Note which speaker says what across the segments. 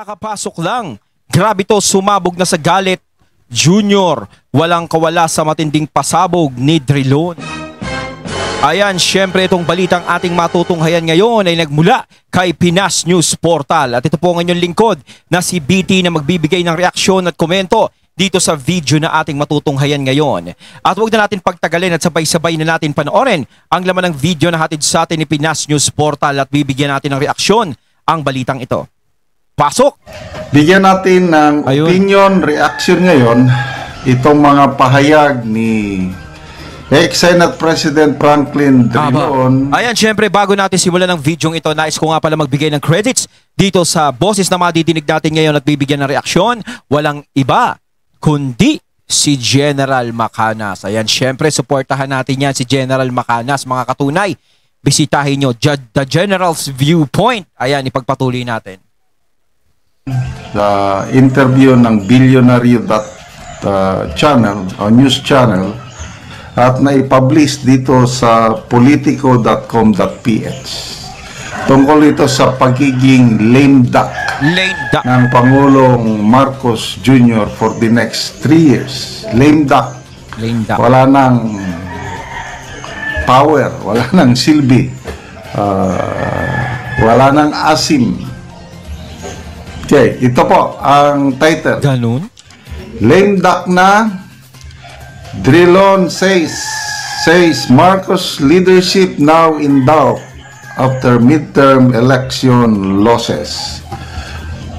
Speaker 1: Kakapasok lang. Grabe to, sumabog na sa galit. Junior, walang kawala sa matinding pasabog ni Drilon. Ayan, syempre itong balitang ating matutunghayan ngayon ay nagmula kay Pinas News Portal. At ito po ang inyong lingkod na si BT na magbibigay ng reaksyon at komento dito sa video na ating matutunghayan ngayon. At huwag na natin pagtagalin at sabay-sabay na natin panoorin ang laman ng video na hatid sa atin ni Pinas News Portal at bibigyan natin ng reaksyon ang balitang ito. Pasok!
Speaker 2: Bigyan natin ng opinion, reaction ngayon itong mga pahayag ni ex-Senate President Franklin Drilon.
Speaker 1: Ayan, syempre bago natin simulan ng video ito, nais ko nga pala magbigay ng credits dito sa boses na madidinig natin ngayon at bibigyan ng reaksyon. Walang iba kundi si General Macanas. Ayan, syempre supportahan natin yan si General Macanas, mga katunay. Bisitahin nyo The General's Viewpoint. Ayan, ipagpatuloy natin.
Speaker 2: Sa interview ng Billionaire.channel o news channel at naipublish dito sa politico.com.ph tungkol ito sa pagiging lame duck ng Pangulong Marcos Jr. for the next 3 years. Lame duck. Wala nang power, wala nang silbi, wala nang asim. Okay, ito po ang title.
Speaker 1: Ganun?
Speaker 2: Lame duck na. Drilon says Marcos leadership now in doubt after midterm election losses.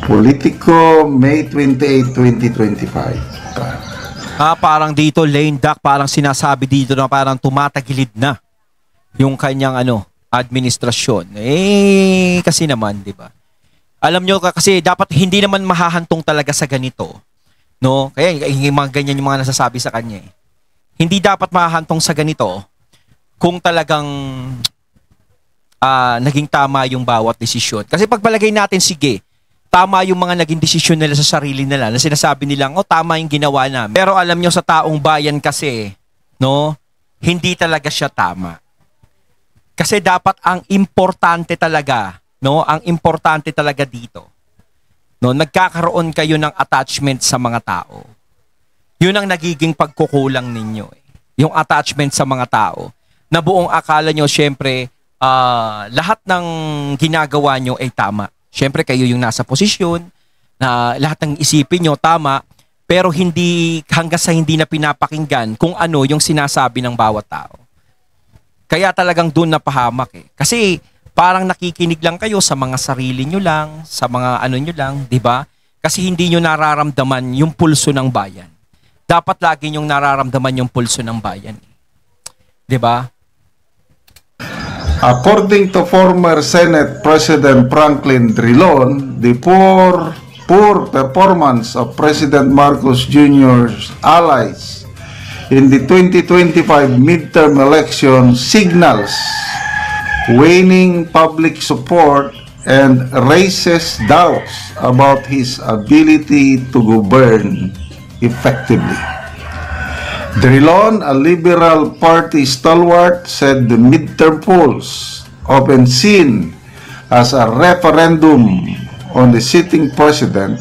Speaker 2: Politico, May 28, 2025.
Speaker 1: Parang dito lame duck, parang sinasabi dito na parang tumatagilid na yung kanyang administrasyon. Kasi naman, 'di ba? Alam nyo kasi dapat hindi naman mahahantong talaga sa ganito, no? Kaya yung mga ganyan yung mga nasasabi sa kanya. Hindi dapat mahahantong sa ganito kung talagang naging tama yung bawat desisyon. Kasi pagpalagay natin, sige, tama yung mga naging desisyon nila sa sarili nila na sinasabi nilang, tama yung ginawa namin. Pero alam nyo sa taong bayan kasi, no, hindi talaga siya tama. Kasi dapat ang importante talaga, no, ang importante talaga dito, no, nagkakaroon kayo ng attachment sa mga tao. Yun ang nagiging pagkukulang ninyo. Yung attachment sa mga tao. Na buong akala nyo, syempre, lahat ng ginagawa nyo ay tama. Syempre, kayo yung nasa posisyon, na lahat ng isipin nyo tama, pero hindi, hanggang sa hindi na pinapakinggan kung ano yung sinasabi ng bawat tao. Kaya talagang doon napahamak Kasi, parang nakikinig lang kayo sa mga sarili nyo lang, sa mga nyo lang, di ba? Kasi hindi nyo nararamdaman yung pulso ng bayan. Dapat lagi nyong nararamdaman yung pulso ng bayan. Di ba?
Speaker 2: According to former Senate President Franklin Drilon, the poor performance of President Marcos Jr.'s allies in the 2025 midterm election signals waning public support and raises doubts about his ability to govern effectively. Drilon, a Liberal Party stalwart, said the midterm polls, often seen as a referendum on the sitting president,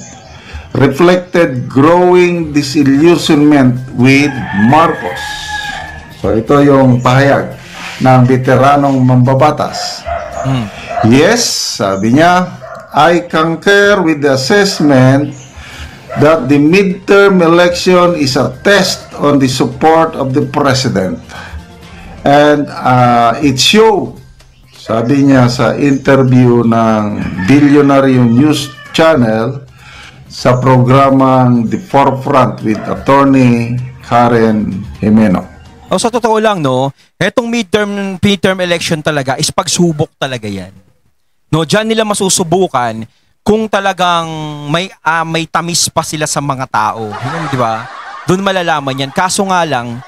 Speaker 2: reflected growing disillusionment with Marcos. So ito yung pahayag ng veteranong mambabatas. Yes, sabi niya, I concur with the assessment that the midterm election is a test on the support of the president. And it showed, sabi niya sa interview ng Billionaire News Channel sa programang The Forefront with Attorney Karen Jimeno.
Speaker 1: Sa totoo lang, no, etong midterm election talaga is pagsubok talaga yan. No, diyan nila masusubukan kung talagang may tamis pa sila sa mga tao. Di ba? Doon malalaman yan. Kaso nga lang,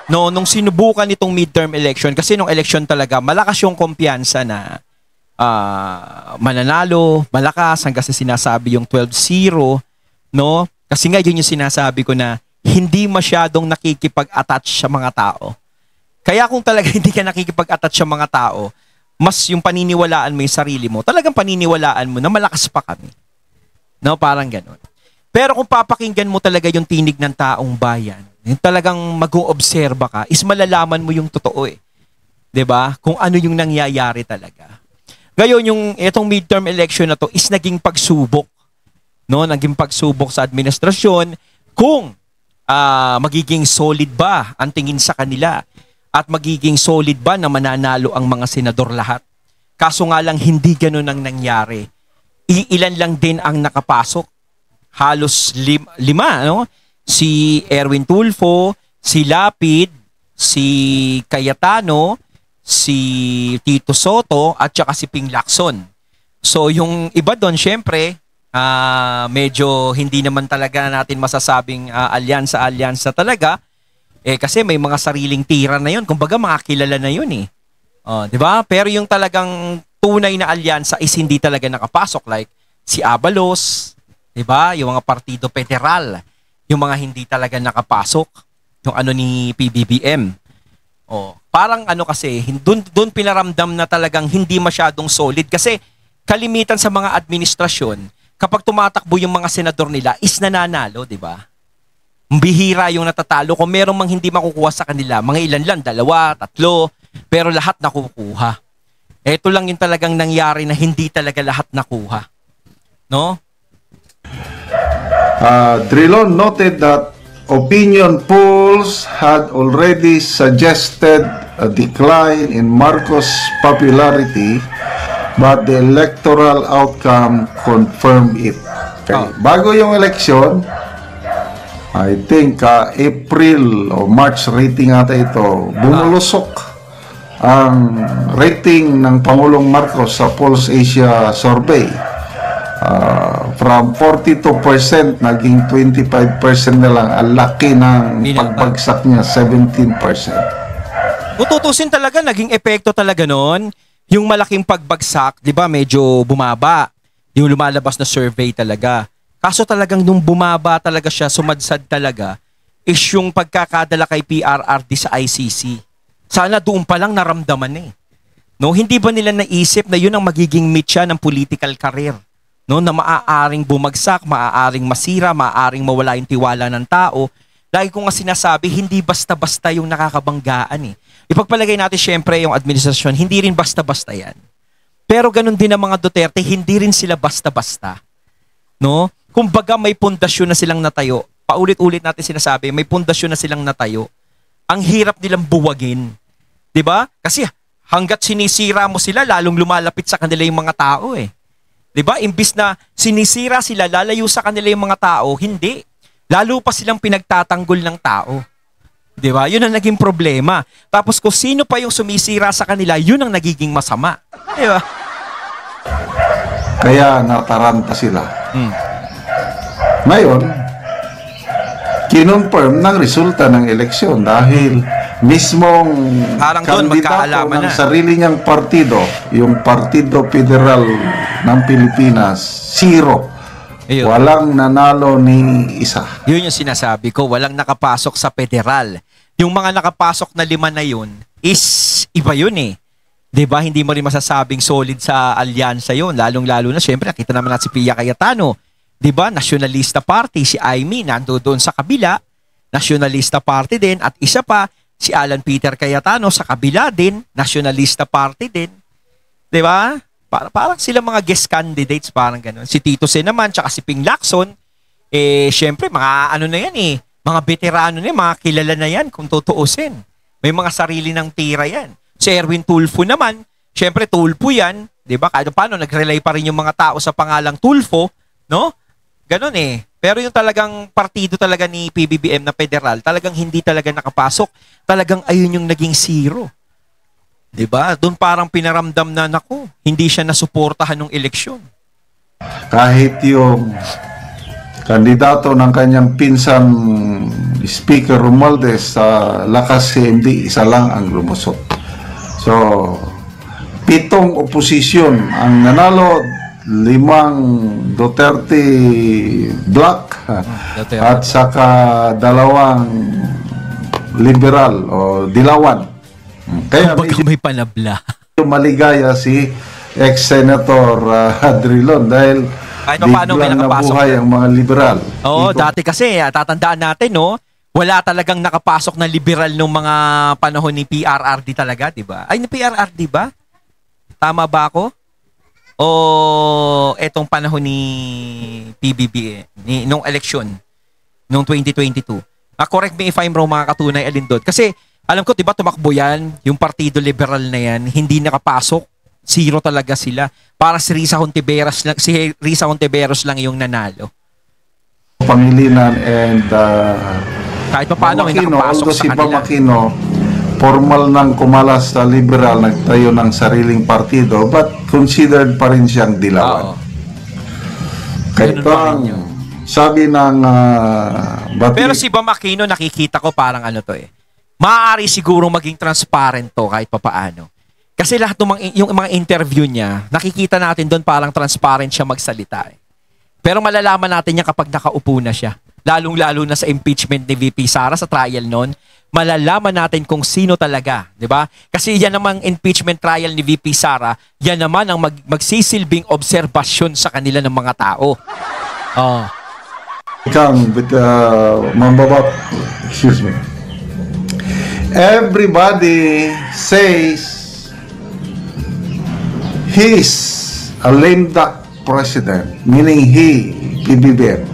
Speaker 1: no, nung sinubukan itong midterm election, kasi nung election talaga, malakas yung kumpiyansa na mananalo, malakas, hanggang sa sinasabi yung 12-0, no? Kasi nga yun yung sinasabi ko na hindi masyadong nakikipag-attach sa mga tao. Kaya kung talaga hindi ka nakikipag-attach sa mga tao, mas yung paniniwalaan mo yung sarili mo, talagang paniniwalaan mo na malakas pa kami. No, parang ganun. Pero kung papakinggan mo talaga yung tinig ng taong bayan, yung talagang mag-oobserba ka, is malalaman mo yung totoo eh. 'Di ba? Kung ano yung nangyayari talaga. Ngayon, yung itong midterm election na to is naging pagsubok. No, naging pagsubok sa administrasyon kung magiging solid ba ang tingin sa kanila at magiging solid ba na mananalo ang mga senador lahat. Kaso nga lang hindi ganoon ang nangyari. Ilan lang din ang nakapasok. Halos lima, no? Si Erwin Tulfo, si Lapid, si Cayetano, si Tito Soto, at saka si Ping Lacson. So yung iba doon, syempre, medyo hindi naman talaga natin masasabing alyansa talaga. Kasi may mga sariling tira na yun. Kumbaga, mga kilala na yun eh. Di ba? Pero yung talagang tunay na alyansa is hindi talaga nakapasok. Like si Abalos, di ba? Yung mga partido federal. Yung mga hindi talaga nakapasok. Yung ano ni PBBM. Parang ano kasi, doon pinaramdam na talagang hindi masyadong solid. Kasi kalimitan sa mga administrasyon, kapag tumatakbo yung mga senador nila, is nananalo, di ba? Bihira yung natatalo. Kung merong mang hindi makukuha sa kanila, mga ilan lang, 2, 3, pero lahat nakukuha. Ito lang yung talagang nangyari na hindi talaga lahat nakuha. No?
Speaker 2: Drilon noted that opinion polls had already suggested a decline in Marcos' popularity, but the electoral outcome confirmed it. Okay. Bago yung election, I think April o March rating ata ito, bumulusok ang rating ng Pangulong Marcos sa Pulse Asia survey. From 42% naging 25% na lang. Ang laki ng pagbagsak niya, 17%.
Speaker 1: Kung tutusin talaga, naging epekto talaga noon. Yung malaking pagbagsak, di ba, medyo bumaba. Yung lumalabas na survey talaga. Kaso talagang nung bumaba talaga siya, sumadsad talaga, is yung pagkakadala kay PRRD sa ICC. Sana doon pa lang naramdaman eh. No, hindi ba nila naisip na yun ang magiging mitya ng political career? No, na maaaring bumagsak, maaaring masira, maaaring mawala yung tiwala ng tao. Lagi ko nga sinasabi, hindi basta-basta yung nakakabanggaan eh. Ipagpalagay natin syempre yung administrasyon, hindi rin basta-basta yan. Pero ganun din ang mga Duterte, hindi rin sila basta-basta. No? Kumbaga may pundasyon na silang natayo. Paulit-ulit natin sinasabi, may pundasyon na silang natayo. Ang hirap nilang buwagin. 'Di ba? Kasi hangga't sinisira mo sila, lalong lumalapit sa kanila yung mga tao eh. 'Di ba? Imbis na sinisira sila, lalayo sa kanila yung mga tao, hindi. Lalo pa silang pinagtatanggol ng tao. 'Di ba? 'Yun ang naging problema. Tapos kung sino pa yung sumisira sa kanila, 'yun ang nagiging masama. 'Di ba?
Speaker 2: Kaya nataranta sila. Ngayon, kinonfirm ng resulta ng eleksyon dahil mismong kandidato ng sarili niyang partido, yung Partido Federal ng Pilipinas, 0. Ayun. Walang nanalo ni isa.
Speaker 1: Yun yung sinasabi ko, walang nakapasok sa federal. Yung mga nakapasok na 5 na yun is iba yun eh. 'Di ba? Hindi mo rin masasabing solid sa alyansa yun. Lalong-lalo na, syempre, nakita naman natin si Pia Cayetano. 'Di ba? Nationalista Party, si Aimee nandoon sa kabila, Nationalista Party din, at isa pa si Alan Peter Cayetano sa kabila din, Nationalista Party din. 'Di ba? Parang sila mga guest candidates, parang gano'n. Si Tito Sen naman, tsaka si Ping Lacson, syempre mga ano na yan eh, mga veterano na yan, mga kilala na yan kung tutuusin. May mga sarili ng tira yan. Si Erwin Tulfo naman, syempre Tulfo yan, 'di ba? Kahit paano nag-relay pa rin yung mga tao sa pangalang Tulfo, no? Ganon eh. Pero yung talagang partido talaga ni PBBM na federal, talagang hindi talaga nakapasok. Talagang ayun yung naging 0. 'Di ba? Doon parang pinaramdam na, naku, hindi siya nasuportahan ng eleksyon.
Speaker 2: Kahit yung kandidato ng kanyang pinsan Speaker Romualdez sa Lakas CMD, isa lang ang lumusot. So, 7 oposisyon ang nanalo, 5 Duterte Black at saka 2 liberal o dilawan. Kaya
Speaker 1: may panabla.
Speaker 2: Maligaya si ex-senator Drilon dahil
Speaker 1: Kahit pa paano may
Speaker 2: biglang
Speaker 1: nakapasok.
Speaker 2: nabuhay ang mga liberal.
Speaker 1: Oo, dati kasi, tatandaan natin, no? Wala talagang nakapasok na liberal nung mga panahon ni PRRD talaga, di ba? Ay, ni PRRD ba? Tama ba ako? O etong panahon ni PBB, nung eleksyon, nung 2022? Correct me if I'm wrong, mga katunay, alin doon. Kasi, alam ko, di ba, tumakbo yan, yung Partido Liberal na yan, hindi nakapasok. Zero talaga sila. Para si Risa Hontiveros lang yung nanalo.
Speaker 2: Pangilinan and
Speaker 1: kahit pa paano may
Speaker 2: Aquino,
Speaker 1: nakapasok
Speaker 2: although
Speaker 1: sa
Speaker 2: si
Speaker 1: kanila.
Speaker 2: Aquino, formal nang kumalas sa liberal, nagtayo ng sariling partido, but considered pa rin siyang dilawan.
Speaker 1: Oo.
Speaker 2: Kaya
Speaker 1: Ganun pa rin yun.
Speaker 2: sabi ng
Speaker 1: Pero si Bam Aquino, nakikita ko parang ano to eh. Maaari siguro maging transparent to kahit pa paano. Kasi lahat ng yung mga interview niya, nakikita natin doon parang transparent siya magsalita eh. Pero malalaman natin yan kapag nakaupo na siya. Lalong-lalo na sa impeachment ni VP Sara sa trial noon, malalaman natin kung sino talaga, di ba? Kasi yan namang impeachment trial ni VP Sara, yan naman ang magsisilbing obserbasyon sa kanila ng mga tao. Oh.
Speaker 2: Excuse me. Everybody says he's a lame duck president, meaning he, PBBM.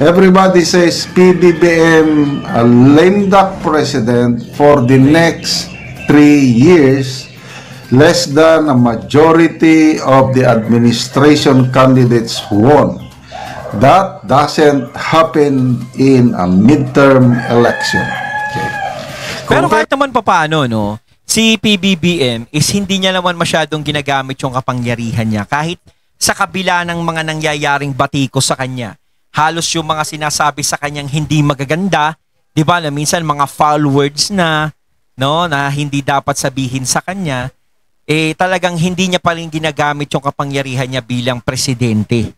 Speaker 2: Everybody says PBBM a lame duck president for the next 3 years, less than a majority of the administration candidates won. That doesn't happen in a midterm election. Okay.
Speaker 1: Pero kahit naman papaano, no, si PBBM is hindi niya naman masyadong ginagamit yung kapangyarihan niya kahit sa kabila ng mga nangyayaring batiko sa kanya. Halos yung mga sinasabi sa kanyang hindi magaganda, 'di ba? Na minsan mga foul words na, no, na hindi dapat sabihin sa kanya, eh talagang hindi niya pa rin ginagamit yung kapangyarihan niya bilang presidente.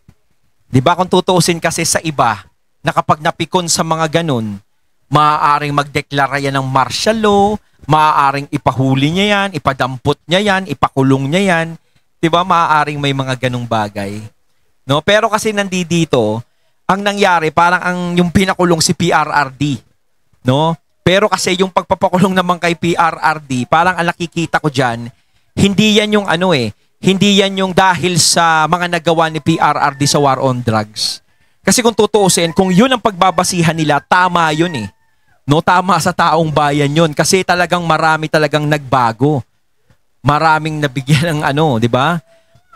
Speaker 1: 'Di ba? Kung tutuusin kasi sa iba, na kapag napikon sa mga ganun, maaaring magdeklara yan ng martial law, maaaring ipahuli niya yan, ipadampot niya yan, ipakulong niya yan. 'Di ba? Maaaring may mga ganung bagay. No, pero kasi nandito, ang nangyari parang yung pinakulong si PRRD, no? Pero kasi yung pagpapakulong naman kay PRRD, parang ang nakikita ko diyan, hindi yan yung ano eh, hindi yan yung dahil sa mga nagawa ni PRRD sa war on drugs. Kasi kung tutuusin, kung yun ang pagbabasihan nila, tama yun eh. No, tama sa taong bayan yun kasi talagang marami talagang nagbago. Maraming nabigyan ng ano, 'di ba?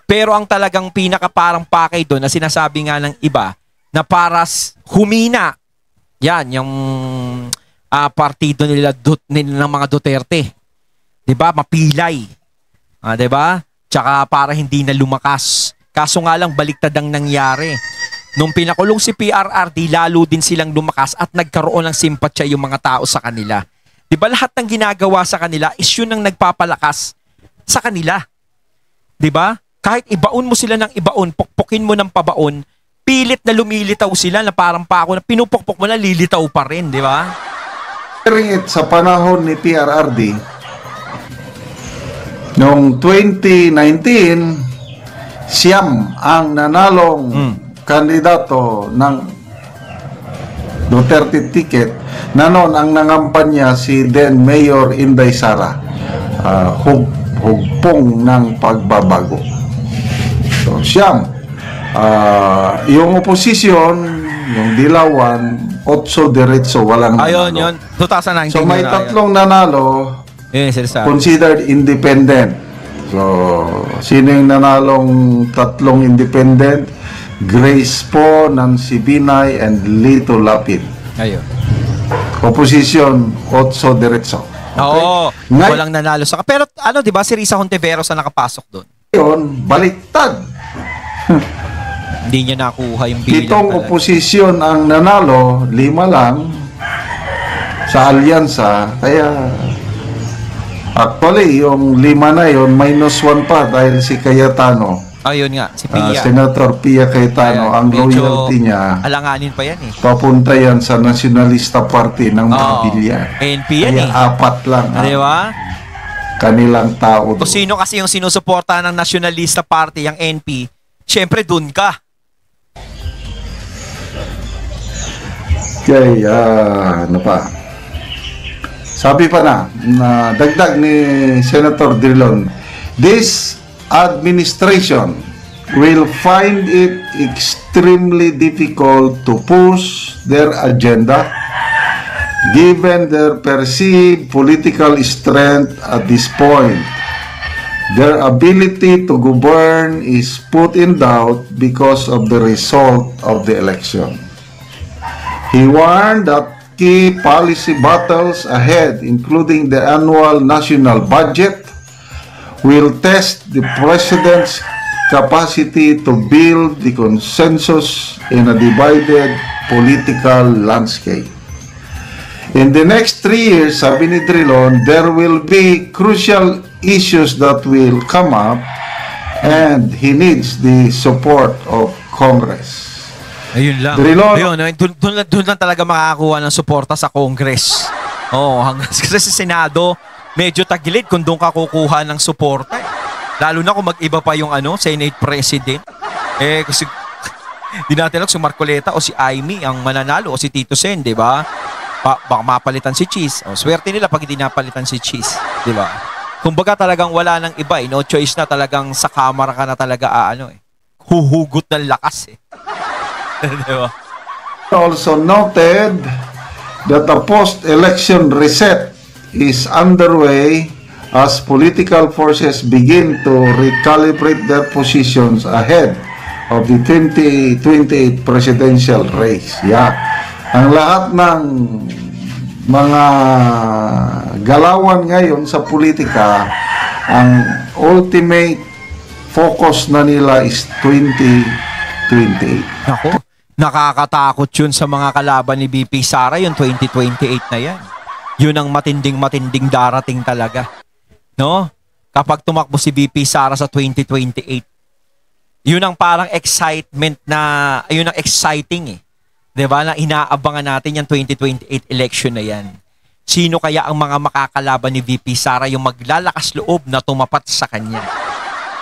Speaker 1: Pero ang talagang pinaka parang pakay doon na sinasabi nga ng iba na para humina. Yan yung partido nila ng mga Duterte. 'Di ba? Mapilay. 'Di ba? Tsaka para hindi na lumakas. Kaso nga lang baliktad ang nangyari. Nung pinakulong si PRRD, lalo din silang lumakas at nagkaroon ng simpatya yung mga tao sa kanila. 'Di ba lahat ng ginagawa sa kanila is yun ang nagpapalakas sa kanila. 'Di ba? Kahit ibaon mo sila ng ibaon, pukpukin mo ng pabaon, pilit na lumilitaw sila na parang pako na pinupukpok mo na lilitaw pa rin, 'di ba?
Speaker 2: Sa panahon ni PRRD, noong 2019, siyam ang nanalong kandidato ng Duterte ticket na noon ang nangampanya si then Mayor Inday Sara, hugpong ng pagbabago. So siyam, yung oposisyon, yung dilawan, 8 diretso, walang
Speaker 1: ayun,
Speaker 2: nanalo.
Speaker 1: yun. 2019.
Speaker 2: So may tatlong nanalo, considered independent. So, sino yung nanalong tatlong independent? Grace Po, Nancy Binay, and Lito Lapid.
Speaker 1: Ayun.
Speaker 2: Opposition, 8 diretso.
Speaker 1: Okay? Oo, walang nanalo sa... Pero ano, di ba, si Risa Hontiveros na nakapasok doon?
Speaker 2: Ngayon, baliktad.
Speaker 1: Hindi niya nakuha yung bilang.
Speaker 2: Pitong oposisyon ang nanalo, 5 lang sa alyansa. Kaya, actually, yung 5 na yun, -1 pa dahil si Cayetano.
Speaker 1: Ayun nga, si Pia.
Speaker 2: Senator Pia Cayetano, ang loyalty niya,
Speaker 1: alanganin pa yan eh.
Speaker 2: papunta yan sa Nacionalista Party ng Mabilia.
Speaker 1: NP yan
Speaker 2: Kaya
Speaker 1: eh.
Speaker 2: 4 lang
Speaker 1: Di ba?
Speaker 2: kanilang tao
Speaker 1: Kung
Speaker 2: doon.
Speaker 1: sino kasi yung sinusuporta ng Nacionalista Party, yung NP, syempre dun ka.
Speaker 2: kay, ano pa, sabi pa na dagdag ni Senator Drilon, this administration will find it extremely difficult to push their agenda given their perceived political strength at this point. Their ability to govern is put in doubt because of the result of the election. He warned that key policy battles ahead, including the annual national budget, will test the president's capacity to build the consensus in a divided political landscape. In the next 3 years, sabi ni Drilon, there will be crucial issues that will come up and he needs the support of Congress.
Speaker 1: Ayun lang. Ayun, doon lang talaga makakakuha ng suporta sa Congress. Hanggang kasi sa Senado, medyo tagilid kung doon ka kukuha ng suporta. Lalo na kung mag-iba pa yung Senate President. Kasi di natin lang si Marcoleta o si Amy ang mananalo o si Tito Sen, di ba? Baka mapalitan si Cheese. Swerte nila pag hindi napalitan si Cheese, di ba? Kumbaga talagang wala nang iba, no choice na, talagang sa kamara ka na talaga huhugot ng lakas diba?
Speaker 2: Also noted that a post-election reset is underway as political forces begin to recalibrate their positions ahead of the 2028 presidential race. Ang lahat ng mga galawan ngayon sa politika, ang ultimate focus na nila is 2028.
Speaker 1: Ako, nakakatakot yun sa mga kalaban ni BP Sara, yung 2028 na yan. Yun ang matinding darating talaga. No? Kapag tumakbo si BP Sara sa 2028, yun ang parang excitement na, yun ang exciting Diba? Na inaabangan natin yung 2028 election na yan. Sino kaya ang mga makakalaban ni VP Sara yung maglalakas loob na tumapat sa kanya?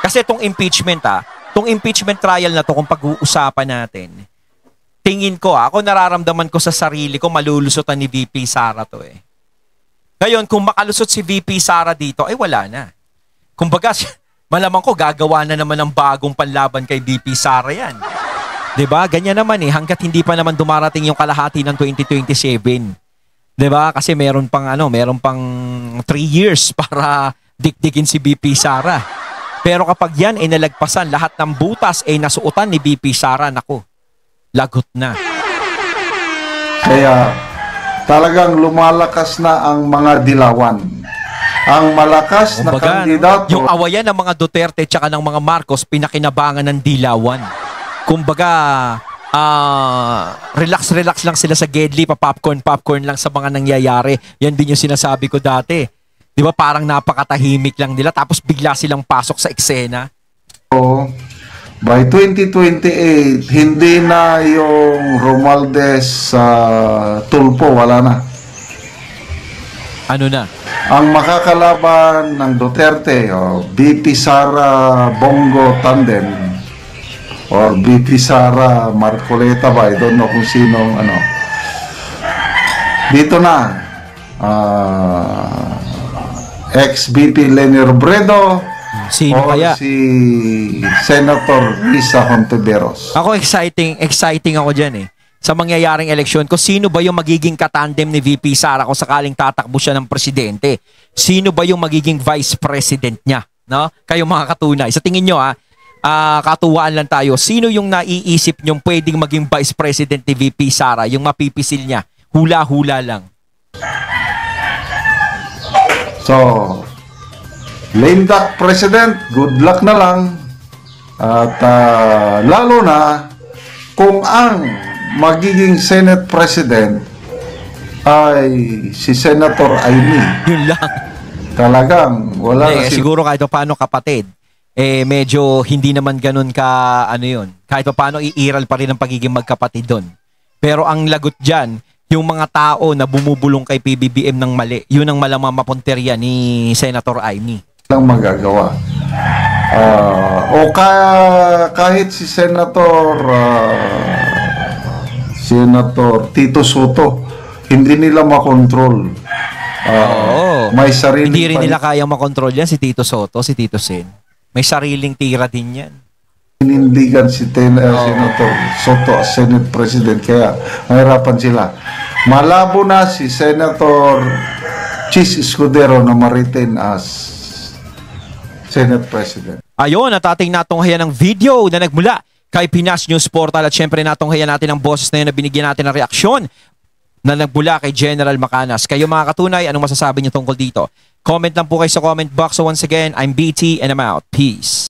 Speaker 1: Kasi itong impeachment itong impeachment trial na to kung pag-uusapan natin, tingin ko ako nararamdaman ko sa sarili ko malulusotan ni VP Sara to Ngayon, kung makalusot si VP Sara dito, ay wala na. Kumbaga, malamang ko gagawa na naman ng bagong panlaban kay VP Sara yan. Diba? Ganyan naman hanggat hindi pa naman dumarating yung kalahati ng 2027. Diba? Kasi meron pang 3 years para dikdikin si BP Sara. Pero kapag yan nalagpasan, lahat ng butas nasuotan ni BP Sara, naku, lagot na.
Speaker 2: Kaya talagang lumalakas na ang mga dilawan. Ang malakas na kandidato.
Speaker 1: Yung awayan ng mga Duterte tsaka ng mga Marcos, pinakinabangan ng dilawan. Kumbaga, relax lang sila sa Gedli, popcorn lang sa mga nangyayari. Yan din yung sinasabi ko dati. Di ba parang napakatahimik lang nila tapos bigla silang pasok sa eksena.
Speaker 2: By 2028, hindi na yung Romualdez sa Tulpo, wala na.
Speaker 1: Ano na?
Speaker 2: Ang makakalaban ng Duterte, BP Sara Bongo Tandem, or BP Sara Marcoleta ba? I don't know kung sinong Dito na. Ex-BP Leni Robredo.
Speaker 1: Sino kaya?
Speaker 2: Si Senator Risa Hontiveros.
Speaker 1: Ako exciting ako dyan sa mangyayaring eleksyon. Kung sino ba yung magiging katandem ni VP Sara kung sakaling tatakbo siya ng presidente? Sino ba yung magiging vice president niya? No? Kayo mga katunay. Sa tingin nyo katuwaan lang tayo. Sino yung naiisip nyong pwedeng maging Vice President ni VP Sara? Yung mapipisil niya. Hula-hula lang.
Speaker 2: So, lame duck President, good luck na lang. At lalo na kung ang magiging Senate President ay si Senator Amy.
Speaker 1: Yun lang.
Speaker 2: Talagang wala na
Speaker 1: siguro kahit paano kapatid. Medyo hindi naman ganun ka, kahit pa paano iiral pa rin ang pagiging magkapatid doon. Pero ang lagot dyan, yung mga tao na bumubulong kay PBBM ng mali, yun ang malamang mapunterya ni Senator Amy.
Speaker 2: Lang magagawa. Kahit si Senator Senator Tito Soto. Hindi nila makontrol. May sarili
Speaker 1: hindi rin nila kayang makontrol yan, si Tito Soto, si Tito Sen. May sariling tira din yan.
Speaker 2: Hinindigan si Senator Soto as Senate President, kaya mahirapan sila. Malabo na si Senator Chis Escudero na ma-retain as Senate President.
Speaker 1: Ayun, at ating natunghayan ng video na nagmula kay Pinas News Portal, at syempre natunghayan natin ang boses na yun na binigyan natin ng reaksyon na nagmula kay General Macanas. Kayo mga katunay, anong masasabi niyo tungkol dito? Comment lang po kayo sa comment box. So once again, I'm BT and I'm out. Peace.